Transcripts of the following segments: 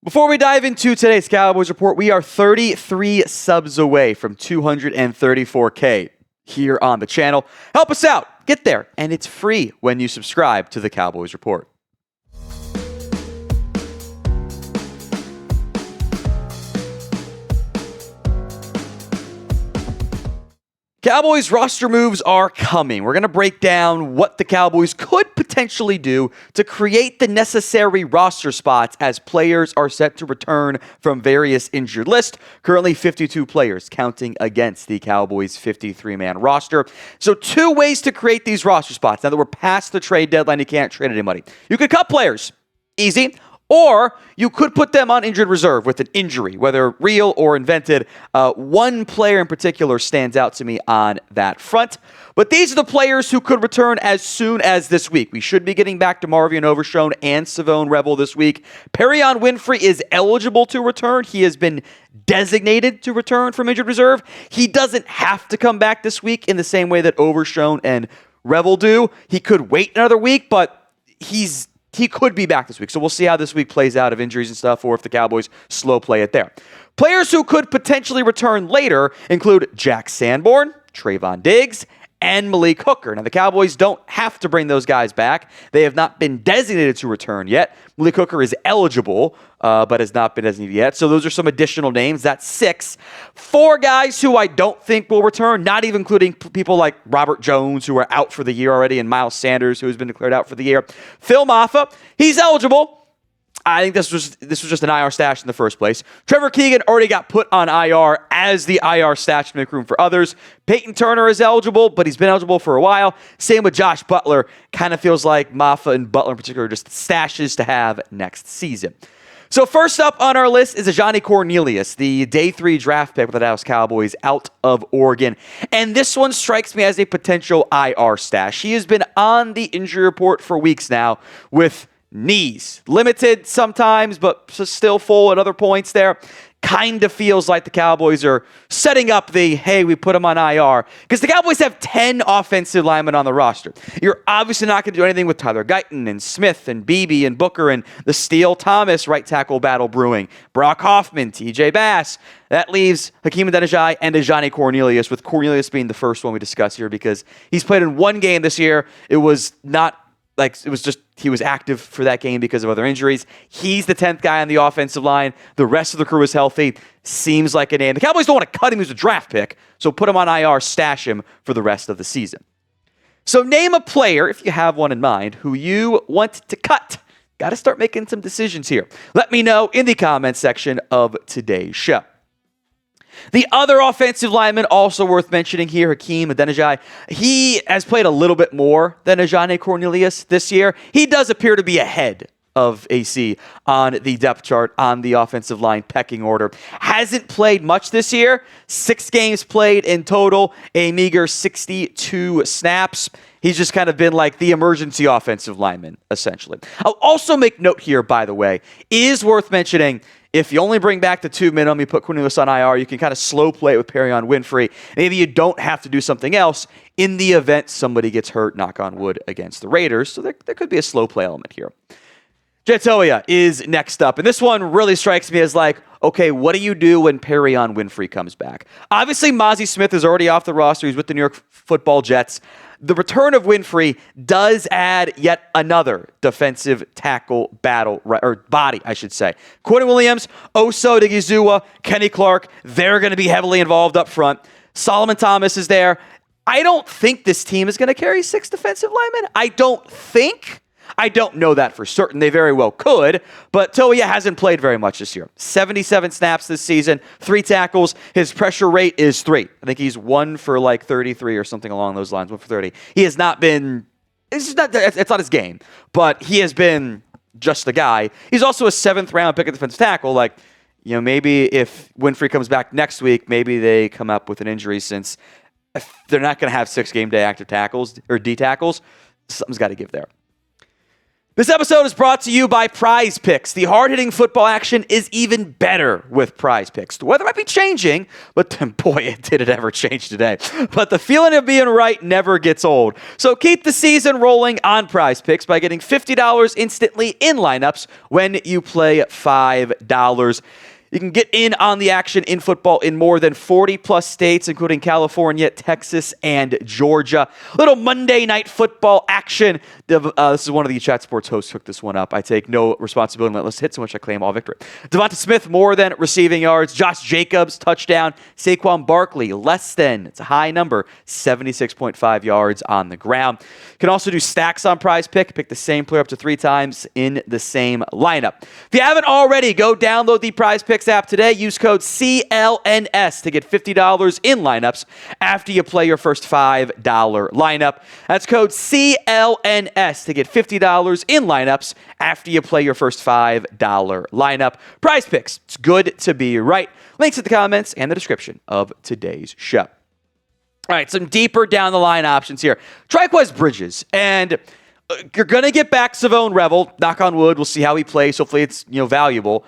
Before we dive into today's Cowboys Report, we are 33 subs away from 234K here on the channel. Help us out. Get there. And it's free when you subscribe to the Cowboys Report. Cowboys roster moves are coming. We're going to break down what the Cowboys could potentially do to create the necessary roster spots as players are set to return from various injured lists. Currently 52 players counting against the Cowboys 53-man roster. So 2 ways to create these roster spots. Now that we're past the trade deadline, you can't trade anybody. You could cut players. Easy. Or you could put them on injured reserve with an injury, whether real or invented. One player in particular stands out to me on that front. But these are the players who could return as soon as this week. We should be getting back DeMarvion Overshown and Shavon Revel this week. Perrion Winfrey is eligible to return. He has been designated to return from injured reserve. He doesn't have to come back this week in the same way that Overshown and Revel do. He could wait another week, but he could be back this week. So we'll see how this week plays out of injuries and stuff, or if the Cowboys slow play it there. Players who could potentially return later include Jack Sanborn, Trevon Diggs, and Malik Hooker. Now, the Cowboys don't have to bring those guys back. They have not been designated to return yet. Malik Hooker is eligible, but has not been designated yet. So those are some additional names. That's 6. 4 guys who I don't think will return, not even including people like Robert Jones, who are out for the year already, and Miles Sanders, who has been declared out for the year. Phil Mafah, he's eligible. I think this was just an IR stash in the first place. Trevor Keegan already got put on IR as the IR stash to make room for others. Peyton Turner is eligible, but he's been eligible for a while. Same with Josh Butler. Kind of feels like Mafah and Butler in particular are just stashes to have next season. So first up on our list is Ajani Cornelius, the day 3 draft pick with the Dallas Cowboys out of Oregon. And this one strikes me as a potential IR stash. He has been on the injury report for weeks now with knees. Limited sometimes, but still full at other points there. Kind of feels like the Cowboys are setting up the, hey, we put him on IR. Because the Cowboys have 10 offensive linemen on the roster. You're obviously not going to do anything with Tyler Guyton and Smith and Beebe and Booker and the Steele-Thomas right tackle battle brewing. Brock Hoffman, TJ Bass. That leaves Hakeem Adeniji and Ajani Cornelius, with Cornelius being the first one we discuss here because he's played in 1 game this year. It was not he was active for that game because of other injuries. He's the 10th guy on the offensive line. The rest of the crew is healthy. Seems like a name. The Cowboys don't want to cut him as a draft pick, so put him on IR, stash him for the rest of the season. So name a player, if you have one in mind, who you want to cut. Got to start making some decisions here. Let me know in the comments section of today's show. The other offensive lineman also worth mentioning here, Hakeem Adeniji. He has played a little bit more than Ajani Cornelius this year. He does appear to be ahead of AC on the depth chart on the offensive line pecking order. Hasn't played much this year. 6 games played in total, a meager 62 snaps. He's just kind of been like the emergency offensive lineman, essentially. I'll also make note here, by the way, is worth mentioning, if you only bring back the 2 minimum, you put Cornelius on IR, you can kind of slow play it with Perrion Winfrey. Maybe you don't have to do something else in the event somebody gets hurt, knock on wood, against the Raiders. So there could be a slow play element here. Toia is next up. And this one really strikes me as like, okay, what do you do when Perrion Winfrey comes back? Obviously, Mazi Smith is already off the roster. He's with the New York Football Jets. The return of Winfrey does add yet another defensive tackle body, I should say. Quentin Williams, Oso Odighizuwa, Kenny Clark, they're going to be heavily involved up front. Solomon Thomas is there. I don't think this team is going to carry 6 defensive linemen. I don't know that for certain. They very well could, but Toia hasn't played very much this year. 77 snaps this season, 3 tackles. His pressure rate is 3. I think he's 1 for like 33 or something along those lines, 1 for 30. He has not been, it's not his game, but he has been just the guy. He's also a 7th round pick at defensive tackle. Like, you know, maybe if Winfrey comes back next week, maybe they come up with an injury since they're not going to have 6 game day active tackles or D tackles. Something's got to give there. This episode is brought to you by Prize Picks. The hard-hitting football action is even better with Prize Picks. The weather might be changing, but boy, did it ever change today. But the feeling of being right never gets old. So keep the season rolling on Prize Picks by getting $50 instantly in lineups when you play $5. You can get in on the action in football in more than 40-plus states, including California, Texas, and Georgia. Little Monday Night Football action. This is one of the Chat Sports hosts hooked this one up. I take no responsibility. Let's hit so much I claim all victory. Devonta Smith, more than receiving yards. Josh Jacobs, touchdown. Saquon Barkley, less than. It's a high number, 76.5 yards on the ground. You can also do stacks on Prize Pick. Pick the same player up to 3 times in the same lineup. If you haven't already, go download the Prize Pick app today. Use code CLNS to get $50 in lineups after you play your first $5 lineup. That's code CLNS to get $50 in lineups after you play your first $5 lineup. Prize Picks. It's good to be right. Links in the comments and the description of today's show. All right, some deeper down the line options here. Trikweze Bridges, and you're going to get back Shavon Revel. Knock on wood. We'll see how he plays. Hopefully it's valuable.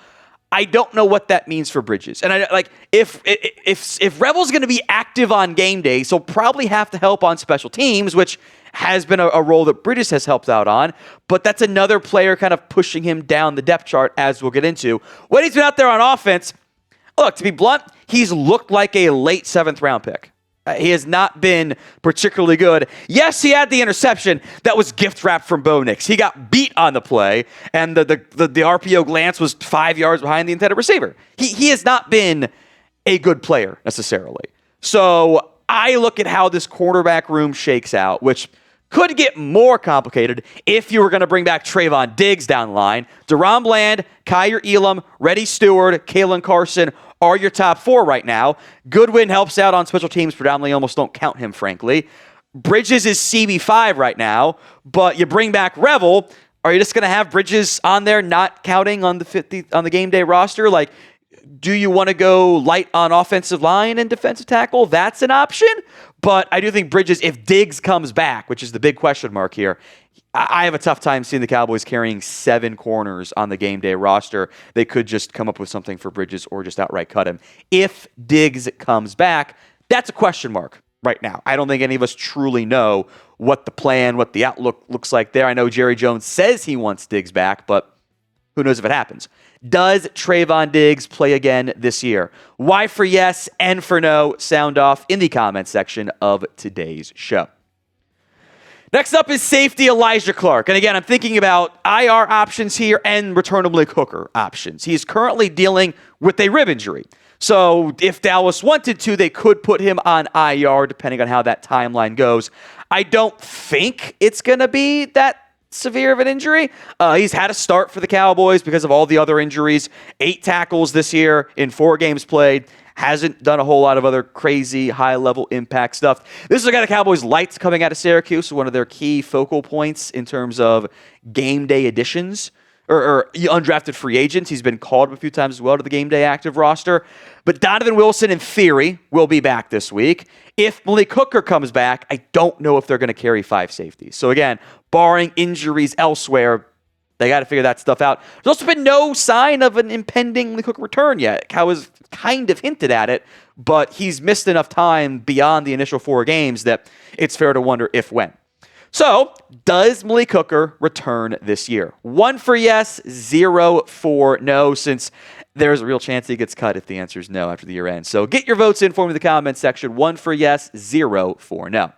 I don't know what that means for Bridges. And if Revel's going to be active on game day, so probably have to help on special teams, which has been a role that Bridges has helped out on. But that's another player kind of pushing him down the depth chart, as we'll get into. When he's been out there on offense, look, to be blunt, he's looked like a late 7th round pick. He has not been particularly good. Yes, he had the interception that was gift wrapped from Bo Nix. He got beat on the play, and the RPO glance was 5 yards behind the intended receiver. He has not been a good player necessarily. So I look at how this quarterback room shakes out, which could get more complicated if you were going to bring back Trevon Diggs down the line. DaRon Bland, Kyer Elam, Reddy Stewart, Kalen Carson are your top 4 right now. Goodwin helps out on special teams predominantly. Almost don't count him, frankly. Bridges is CB5 right now, but you bring back Revel. Are you just going to have Bridges on there not counting on the game day roster? Like, do you want to go light on offensive line and defensive tackle? That's an option. But I do think Bridges, if Diggs comes back, which is the big question mark here, I have a tough time seeing the Cowboys carrying 7 corners on the game day roster. They could just come up with something for Bridges or just outright cut him. If Diggs comes back, that's a question mark right now. I don't think any of us truly know what the plan, what the outlook looks like there. I know Jerry Jones says he wants Diggs back, but who knows if it happens. Does Trevon Diggs play again this year? Y for yes, N for no. Sound off in the comments section of today's show. Next up is safety Alijah Clark. And again, I'm thinking about IR options here and return of Malik Hooker options. He's currently dealing with a rib injury. So if Dallas wanted to, they could put him on IR depending on how that timeline goes. I don't think it's going to be that severe of an injury. He's had a start for the Cowboys because of all the other injuries. 8 tackles this year in 4 games played. Hasn't done a whole lot of other crazy high-level impact stuff. This is a guy the Cowboys liked coming out of Syracuse, one of their key focal points in terms of game day additions or undrafted free agents. He's been called a few times as well to the game day active roster. But Donovan Wilson, in theory, will be back this week. If Malik Hooker comes back, I don't know if they're going to carry 5 safeties. So again, barring injuries elsewhere, they got to figure that stuff out. There's also been no sign of an impending Malik Hooker return yet. Cow has kind of hinted at it, but he's missed enough time beyond the initial 4 games that it's fair to wonder if when. So, does Malik Hooker return this year? 1 for yes, 0 for no, since there's a real chance he gets cut if the answer is no after the year ends. So get your votes in for me in the comments section. 1 for yes, 0 for no.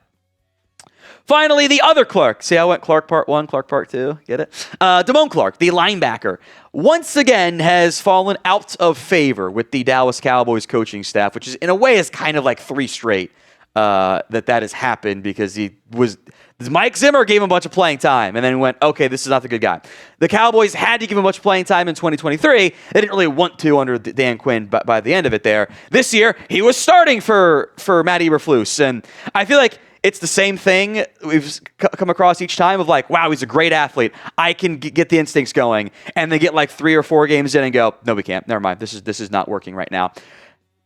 Finally, the other Clark. See how I went Clark part 1, Clark part 2? Get it? Damone Clark, the linebacker, once again has fallen out of favor with the Dallas Cowboys coaching staff, which is in a way is kind of like 3 straight that has happened because Mike Zimmer gave him a bunch of playing time and then went, okay, this is not the good guy. The Cowboys had to give him a bunch of playing time in 2023. They didn't really want to under Dan Quinn by the end of it there. This year, he was starting for Matt Eberflus, and I feel like it's the same thing we've come across each time of like, wow, he's a great athlete. I can get the instincts going. And they get like 3 or 4 games in and go, no, we can't. Never mind. This is not working right now.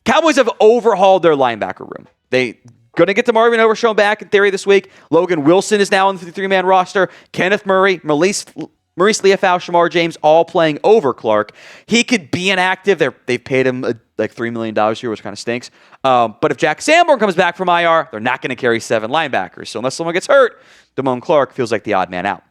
Cowboys have overhauled their linebacker room. They going to get DeMarvion Overshown back in theory this week. Logan Wilson is now on the 53-man roster. Kenneth Murray, Maurice Leafau, Shamar James, all playing over Clark. He could be inactive. They've paid him like $3 million here, which kind of stinks. But if Jack Sanborn comes back from IR, they're not going to carry 7 linebackers. So unless someone gets hurt, Damone Clark feels like the odd man out.